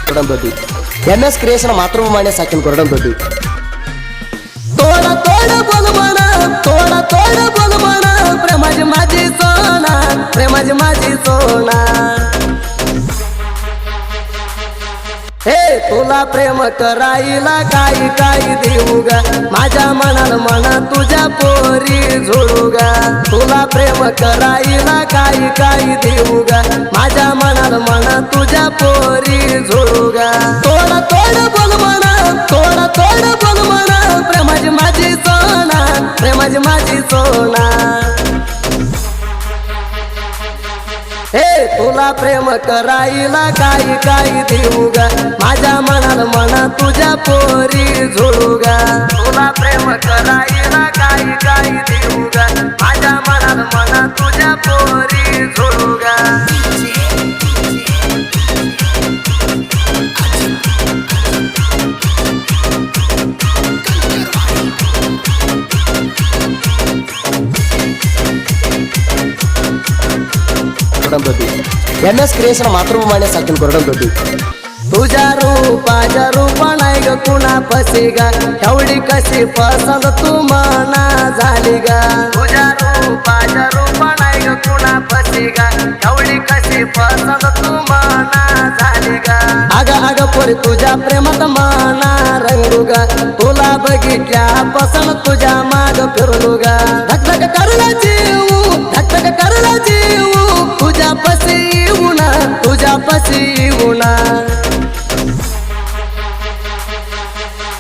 ಕೊಡಂಬದಿ MS creation ಮಾತೃಭೂಮಿ ಸಾಕಿನ ಕೊಡಂಬದಿ तोड तोड बोल म्हणा तोड तोड बोल म्हणा प्रेमाची माझी सोना प्रेमाची माझी सोना हे तुला प्रेम करायला काही काही देऊ ग माझ्या मनाला म्हणा तुझ्या पोरी जोडू ग तुला प्रेम करायला काही काही देऊ ग माझ्या मनाला म्हणा तुझ्या पोरी जोडू ग तोड तोड बोल म्हणा तोड तोड बोल म्हणा प्रेमाची माझी सोना प्रेमाची माझी सोना हे तुला प्रेम करायला काही काही देऊ ग माझ्या मनाला म्हणा तुझ्या पोरी जोडू ग तुला प्रेम करायला काही काही देऊ ग माझ्या मनाला म्हणा तुझ्या पोरी जोडू ग ಕೊಡಂಬದಿ MS ಕ್ರಿಯೇಷನ್ ಮಾತೃಭೂಮಿ ಸಾಕಿನ ಕೊಡಂಬದಿ तुझ्या रूपा नाही ग कुणा पसी ग एवढी कशी पसंत तू मना झाली ग तुझ्या रूपा नाही ग कुणा पसी ग एवढी कशी पसंत तू मना झाली ग अग अग पोरी तुझ्या प्रेमात मना रंगू ग तुला बघितल्या पसंत तुझ्या माग फिरलो ग धक करला जीव धक करला जीव तुझ्या पसी उना तुझ्या पसी उना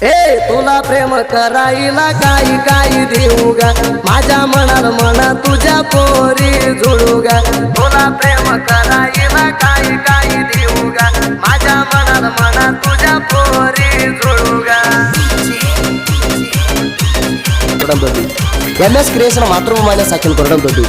ए तुला प्रेम करायला काही काही देऊ ग माझ्या मनाला म्हणा तुझ्या पोरी जोडू ग तुला प्रेम करायला काही काही देऊ ग माझ्या मनाला म्हणा तुझ्या पोरी जोडू ग ಕೊಡಂಬದಿ MS ಕ್ರಿಯೇಷನ್ ಮಾತೃಭೂಮಿ ಸಾಕಿನ ಕೊಡಂಬದಿ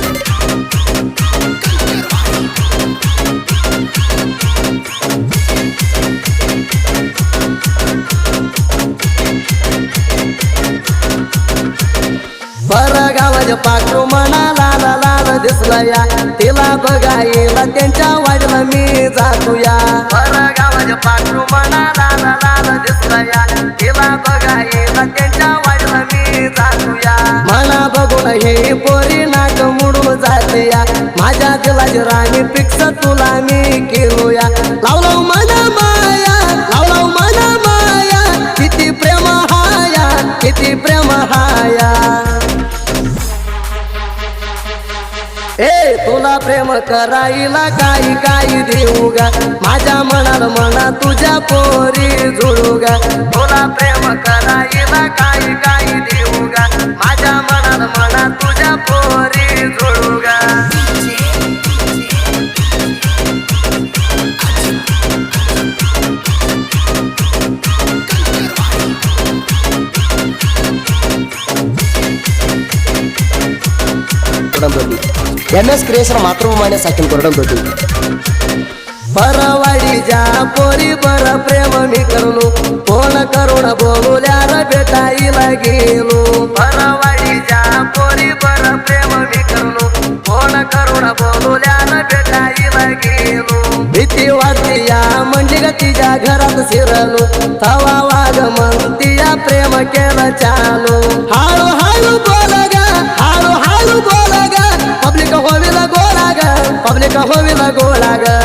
परगावाच्या पाखरू म्हणा लाल लाल दिसला या तिला बघायला त्यांच्या वाडला मी जातूया परगावाच्या पाखरू म्हणा लाल लाल दिसला या तिला बघायला त्यांच्या वाडला मी जातूया म्हणा बघून हे पोरी नाक मुडून जाते या माझ्या दिलाची राणी फिक्स तुला मी केलोया लावलाव मना माया लावलाव मना माया किती प्रेम हाया किती प्रेम हाया ए तुला प्रेम करायला काही काही देऊ ग माझ्या मनाला म्हणा तुझ्या पोरी जोडू ग तुला प्रेम करायला काही काही देऊ ग माझ्या मनाला म्हणा तुझ्या पोरी जोडू ग ಕೊಡಂಬದಿ MS ಕ್ರಿಯೇಷನ್ ಮಾತೃಭೂಮಿ ಸಾಕಿನ ಕೊಡಂಬದಿ परवाडीच्या पोरी बर प्रेम मी करलो फोन करून बोलल्यार भेटायला गेलो परवाडीच्या पोरी बर प्रेम मी करलो फोन करून बोलल्यार भेटायला गेलो भीती वाटते या म्हणजे ग तिच्या घरात शिरलो तवा वाघ म्हणतीया प्रेम केलं चालू हाळू हाळू बोल ग हाळू हाळू बोल ग पब्लिक होविला गोळा ग पब्लिक होविला गोळा ग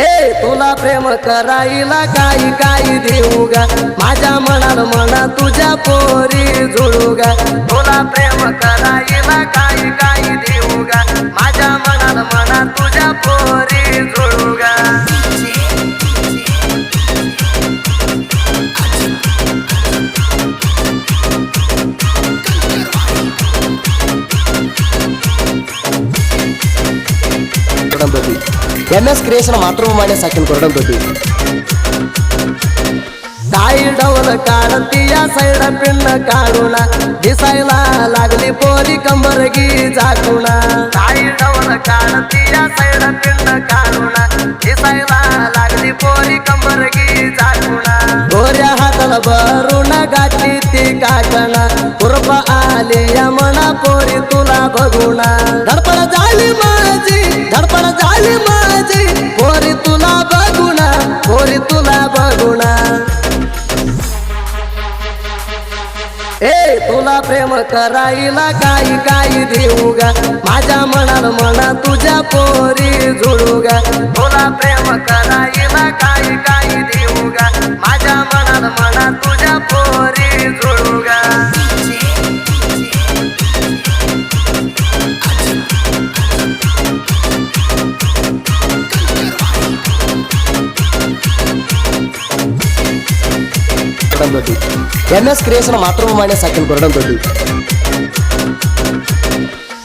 ए तुला प्रेम करायला काही काही देऊ ग माझ्या मनाला म्हणा तुझ्या पोरी जोडू ग तुला प्रेम करायला काही काही देऊ ग माझ्या मनाला म्हणा तुझ्या पोरी जोडू ग ಕೊಡಂಬದಿ MS ಕ್ರಿಯೇಷನ್ ಮಾತೃಭೂಮಿ ಸಾಕಿನ ಕೊಡಂಬದಿ ताई डवल काढतीया सैड पिंड काढूना दिसायला लागली पोरी कंबरगी झाकूना ताई डवल काढतीया सैड पिंड काढूना दिसायला लागली पोरी कंबरगी झाकूना गोऱ्या हाताला भरून गाठी ती काकना कुरपा आली या मना पोरी तुला बघूना धडपड झाली माझी करायला काही काही देऊ गा माझ्या मनाला मना तुझ्या पोरी जोडू गा तुला प्रेम करायला काही काही देऊ गा माझ्या मनाला मना तुझ्या पोरी जोडू गा MS क्रिएशन मातृभूमी साकील कोरडंतोटी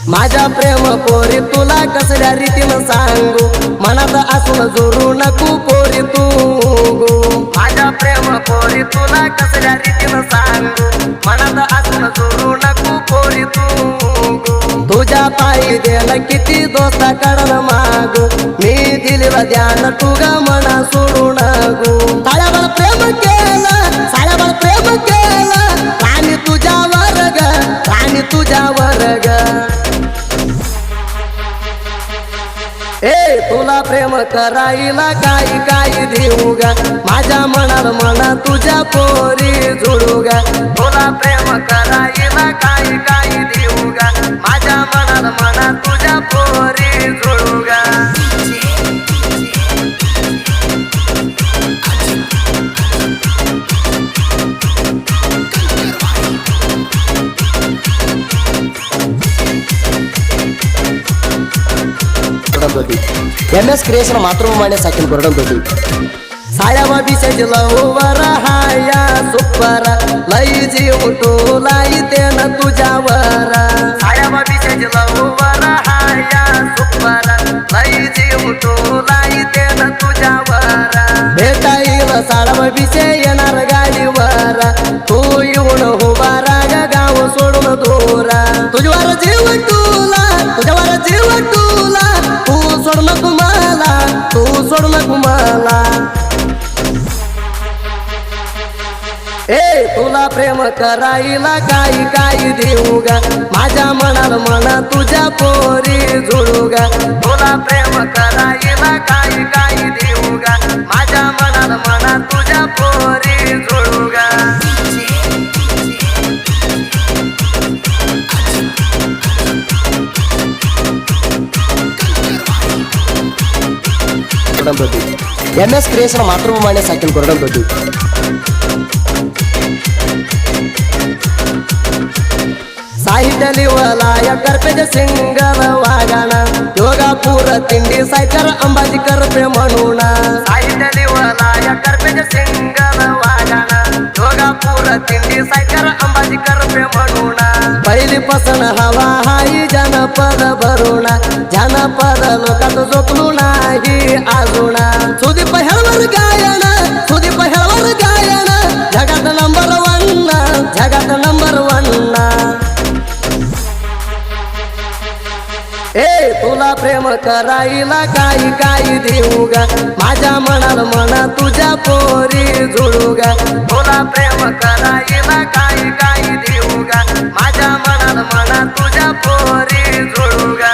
माझ्या प्रेम पोरी तुला कसल्या रीतीनं सांगू मनात असून जोरू नको पोरी तू माझ्या प्रेम पोरी तुला कसल्या रीतीनं सांगू मनात असून जोरू नको पोरी तू तुझ्या पायी देणं किती दोस्त कडन मागू मी दिलेला ध्यान तू ग मना सोडू नको साऱ्यावर प्रेम केलं साऱ्यावर प्रेम केलं राणी तुझ्यावर ग राणी तुझ्यावर ग तुला प्रेम करायला काही काही देऊ गा माझ्या मनाला मना तुझ्या पोरी जोडू गा तुला प्रेम करायला काही काही देऊ गा माझ्या मनाला मना तुझ्या पोरी जोडू गा MS क्रिएशन मातृभूमी साकील कोरडंतोटी साड्या बिसायला ओवर हाया सुपर लई जीव टोलाई तेन तुझ्यावर साड्या बिसायला ओवर हाया सुपर लई जीव टोलाई तेन तुझ्यावर भेटाईल साडा बिसे येणार गाडीवर तू येऊन उभारा गाव सोडून दूर तुझ्यावर जीव टुला तुझ्यावर जीव टुला तू सोड नको मला तू सोड नको मला तुला प्रेम करायला काही काही देऊ गा माझ्या मनाला मना तुझ्या पोरी जोडू गा तुला प्रेम करायला काही काही देऊ गा माझ्या मनाला मना तुझ्या पोरी जोडू गा MS क्रिएशन मातृभूमी साकील कोरडंतोटी साहित्य लिवला या करपेज सिंगल वागाना योगापूर तिंडी सायकर अंबाजी करपे म्हणून साहित्य लिवला या करपेज सिंगल वागाना योगापूर तिंडी सायकर अंबाजी करपे म्हणून पहिली पसन हवा हाई जनपद भरून जनपद लोकात झोपलू नाही अजून सुदीप हेळवर गायन सुदीप हेळवर गायन जगात नंबर 1 जगात नंबर 1 तुला प्रेम करायला काही काही देऊ गा माझ्या मनाला मना तुझ्या पोरी जोडू गा तुला प्रेम करायला काही काही देऊ गा माझ्या मनाला मना तुझ्या पोरी जोडू गा